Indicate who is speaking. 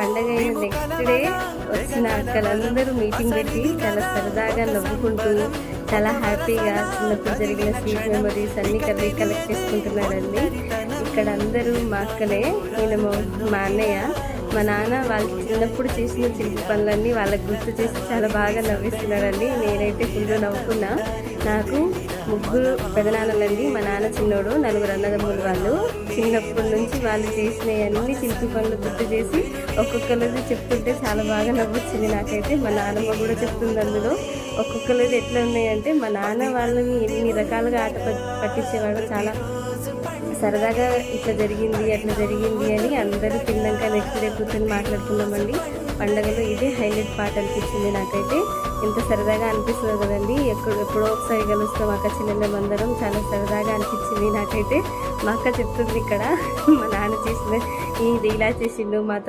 Speaker 1: పండగ అయిన next day వచ్చిన అక్కలందరూ మీటింగ్ పెట్టి చాలా సరదాగా నవ్వుకుంటూ చాలా హ్యాపీగా చిన్నప్పుడు జరిగిన స్వీట్ మెమరీస్ అన్నీ కలెక్ట్ చేసుకుంటున్నారండి. ఇక్కడ అందరూ మా అక్కలే, నేను మా అన్నయ్య, మా నాన్న వాళ్ళు చిన్నప్పుడు చేసిన చిలిపి పనులన్నీ వాళ్ళకి గుర్తు చేసి చాలా బాగా నవ్విస్తున్నారండి. నేనైతే ఫుల్ నవ్వుకున్నా. నాకు ముగ్గురు పెదనాన్నలండి. మా నాన్న చిన్నోడు, నలుగురు అన్నదమ్ములు. వాళ్ళు చిన్నప్పటి నుంచి వాళ్ళు చేసిన అన్ని చిలిపి పనులు గుర్తు చేసి ఒక్కొక్కరిది చెప్తుంటే చాలా బాగా నవ్వొచ్చింది నాకైతే. మా నాన్నమ్మ కూడా చెప్తుంది అందులో. ఒక్కొక్కరిది ఎట్లా ఉన్నాయంటే, మా నాన్న వాళ్ళని ఎన్ని రకాలుగా ఆట పట్టించేవాడు. చాలా సరదాగా ఇట్లా జరిగింది అట్లా జరిగింది అని అందరూ తిన్నాక నెక్స్ట్ డే కూర్చొని మాట్లాడుకున్నామండి. పండగలో ఇదే హైలైట్ పార్ట్ అనిపించింది నాకైతే. ఎంత సరదాగా అనిపిస్తుంది కదండి. ఎప్పుడో ఒకసారి కలుస్తాం అక్క చెల్లెళ్ళం అందరం. చాలా సరదాగా అనిపించింది నాకైతే. మా అక్క చెప్తుంది ఇక్కడ, మా నాన్న చేసిన ఇది ఇలా చేసిండు మాతో